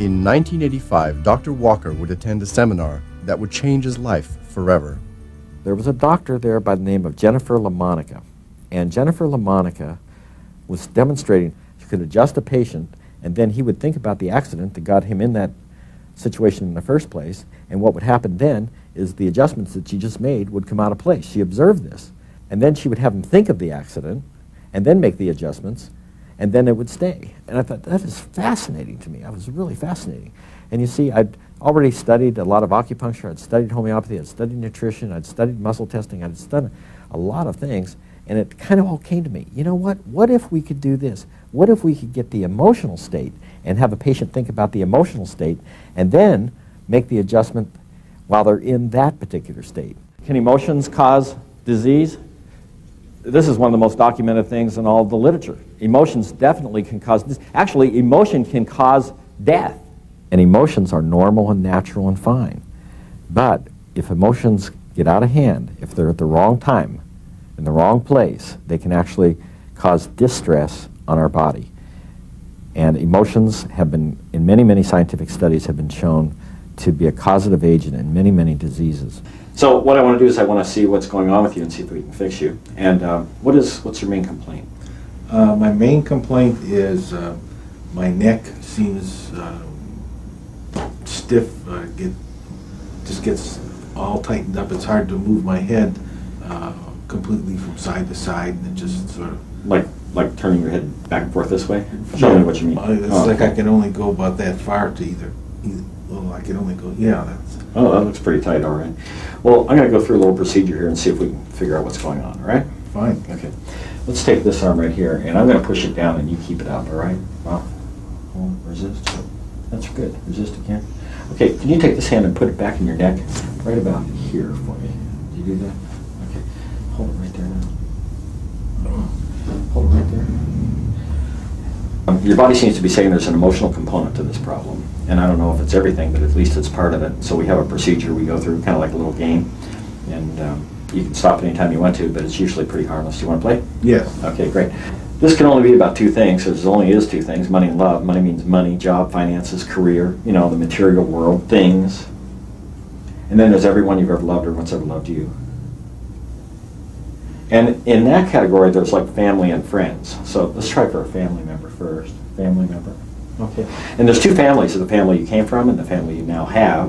In 1985, Dr. Walker would attend a seminar that would change his life forever. There was a doctor there by the name of Jennifer LaMonica, and Jennifer LaMonica was demonstrating she could adjust a patient, and then he would think about the accident that got him in that situation in the first place, and what would happen then is the adjustments that she just made would come out of place. She observed this, and then she would have him think of the accident, and then make the adjustments, and then it would stay. And I thought, that is fascinating to me. It was really fascinating. And you see, I'd already studied a lot of acupuncture, I'd studied homeopathy, I'd studied nutrition, I'd studied muscle testing, I'd done a lot of things, and it kind of all came to me. You know what? What if we could do this? What if we could get the emotional state and have a patient think about the emotional state and then make the adjustment while they're in that particular state? Can emotions cause disease? This is one of the most documented things in all of the literature. Emotions definitely can cause this. Actually, emotion can cause death. And emotions are normal and natural and fine. But if emotions get out of hand, if they're at the wrong time, in the wrong place, they can actually cause distress on our body. And emotions have been, in many, many scientific studies, have been shown to be a causative agent in many, many diseases. So what I want to do is I want to see what's going on with you and see if we can fix you. And what's your main complaint? My main complaint is my neck seems stiff, just gets all tightened up. It's hard to move my head completely from side to side, and it just sort of... Like turning your head back and forth this way? Show me what you mean. It's like I can only go about that far to either well, I can only go, yeah, that's... Oh, that looks pretty tight, all right. Well, I'm going to go through a little procedure here and see if we can figure out what's going on, all right? Fine. Okay. Let's take this arm right here, and I'm going to push it down, and you keep it up, all right? Well, hold, resist. That's good. Resist again. Okay, can you take this hand and put it back in your neck, right about here for me? Do you do that? Okay. Hold it right there now. Hold it right there. Your body seems to be saying there's an emotional component to this problem. And I don't know if it's everything, but at least it's part of it. So we have a procedure we go through, kind of like a little game. And you can stop anytime you want to, but it's usually pretty harmless. Do you want to play? Yes. Okay, great. This can only be about two things. There only is two things, money and love. Money means money, job, finances, career, you know, the material world, things. And then there's everyone you've ever loved or once ever loved you. And in that category, there's like family and friends. So let's try for a family member first. Family member. Okay. And there's two families, the family you came from and the family you now have.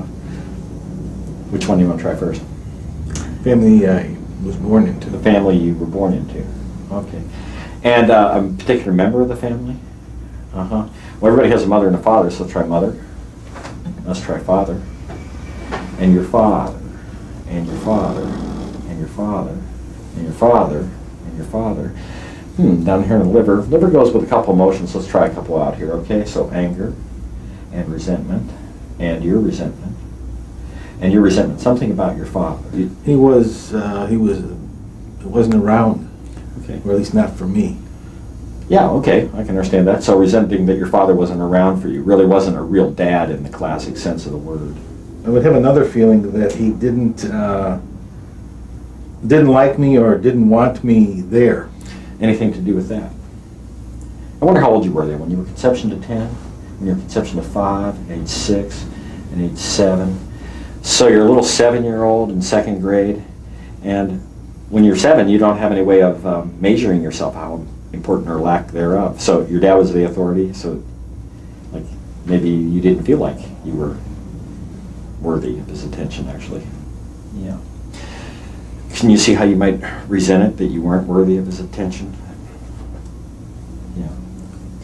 Which one do you want to try first? Family I was born into. The family you were born into. Okay. And a particular member of the family? Uh-huh. Well, everybody has a mother and a father, so let's try mother. Let's try father. And your father. And your father. And your father. And your father. And your father. Down here in the liver. Liver goes with a couple emotions. Let's try a couple out here, okay? So anger and resentment and your resentment and your resentment. Something about your father. He wasn't around. Okay. Or at least not for me. Yeah, okay, I can understand that. So resenting that your father wasn't around for you, really wasn't a real dad in the classic sense of the word. I would have another feeling that he didn't like me or didn't want me there. Anything to do with that? I wonder how old you were there, when you were conception to 10, when you were conception to 5, age 6, and age 7. So you're a little 7-year-old in 2nd grade, and when you're 7, you don't have any way of measuring yourself, how important or lack thereof. So your dad was the authority, so like maybe you didn't feel like you were worthy of his attention, actually. Yeah. Can you see how you might resent it, that you weren't worthy of his attention? Yeah,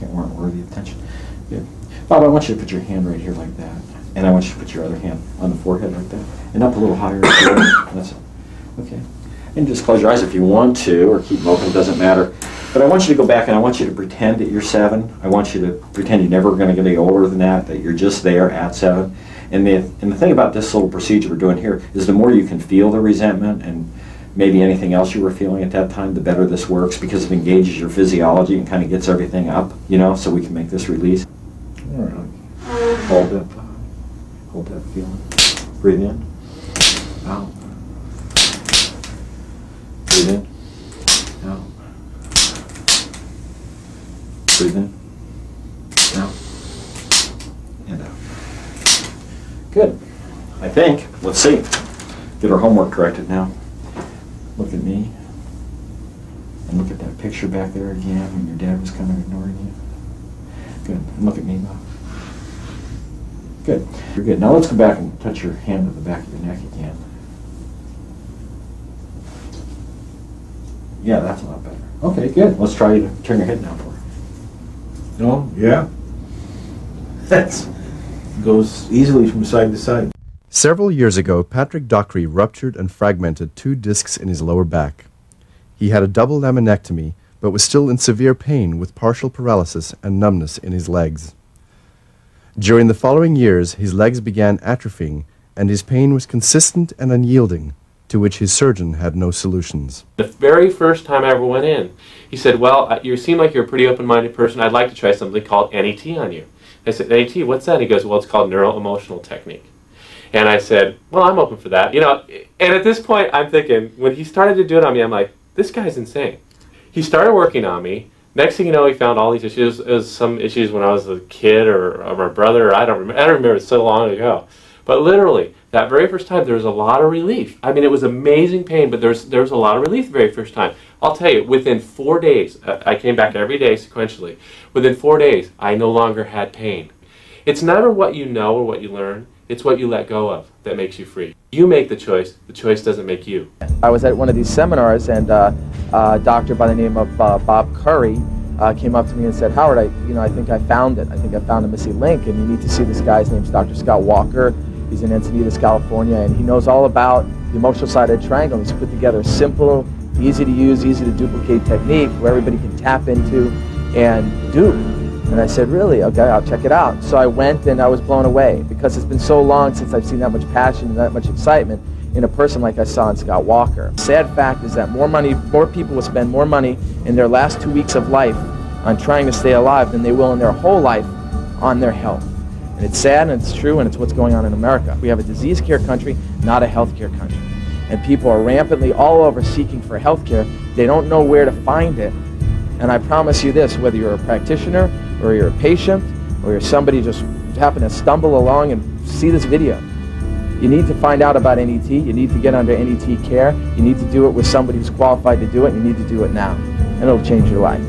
weren't worthy of attention. Good. Bob, I want you to put your hand right here like that. And I want you to put your other hand on the forehead like that. And up a little higher. That's it. Okay. And just close your eyes if you want to, or keep them open, it doesn't matter. But I want you to go back and I want you to pretend that you're 7. I want you to pretend you're never going to get any older than that you're just there at 7. And the thing about this little procedure we're doing here is the more you can feel the resentment and maybe anything else you were feeling at that time, the better this works, because it engages your physiology and kind of gets everything up, you know, so we can make this release. All right. Hold that feeling. Breathe in. Out. Breathe in. Out. Breathe in. Out. And out. think. Let's see. Get our homework corrected now. Look at me. And look at that picture back there again when your dad was kind of ignoring you. Good. And look at me, Bob. Good. You're good. Now let's go back and touch your hand on the back of your neck again. Yeah, that's a lot better. Okay, good. Let's try to turn your head down for it. No, yeah. That goes easily from side to side. Several years ago, Patrick Dockery ruptured and fragmented 2 discs in his lower back. He had a double laminectomy, but was still in severe pain with partial paralysis and numbness in his legs. During the following years, his legs began atrophying, and his pain was consistent and unyielding, to which his surgeon had no solutions. The very first time I ever went in, he said, well, you seem like you're a pretty open-minded person. I'd like to try something called NET on you. I said, NET, what's that? He goes, well, it's called neuro-emotional technique. And I said, well, I'm open for that. You know, and at this point, I'm thinking, when he started to do it on me, I'm like, this guy's insane. He started working on me. Next thing you know, he found all these issues. It was some issues when I was a kid or my brother, or I don't remember, it's so long ago. But literally, that very first time, there was a lot of relief. I mean, it was amazing pain, but there was a lot of relief the very first time. I'll tell you, within 4 days, I came back every day sequentially. Within 4 days, I no longer had pain. It's never what you know or what you learn. It's what you let go of that makes you free. You make the choice doesn't make you. I was at one of these seminars, and a doctor by the name of Bob Curry came up to me and said, Howard, I think I found it. I think I found a missing link, and you need to see this guy's name's Dr. Scott Walker. He's in Encinitas, California, and he knows all about the emotional side of the triangle. He's put together a simple, easy to use, easy to duplicate technique where everybody can tap into and do. And I said, really? Okay, I'll check it out. So I went, and I was blown away because it's been so long since I've seen that much passion and that much excitement in a person like I saw in Scott Walker. Sad fact is that more people will spend more money in their last 2 weeks of life on trying to stay alive than they will in their whole life on their health. And it's sad, and it's true, and it's what's going on in America. We have a disease care country, not a health care country. And people are rampantly all over seeking for health care. They don't know where to find it. And I promise you this, whether you're a practitioner, or you're a patient, or you're somebody just happen to stumble along and see this video, you need to find out about NET. You need to get under NET care. You need to do it with somebody who's qualified to do it. You need to do it now, and it'll change your life.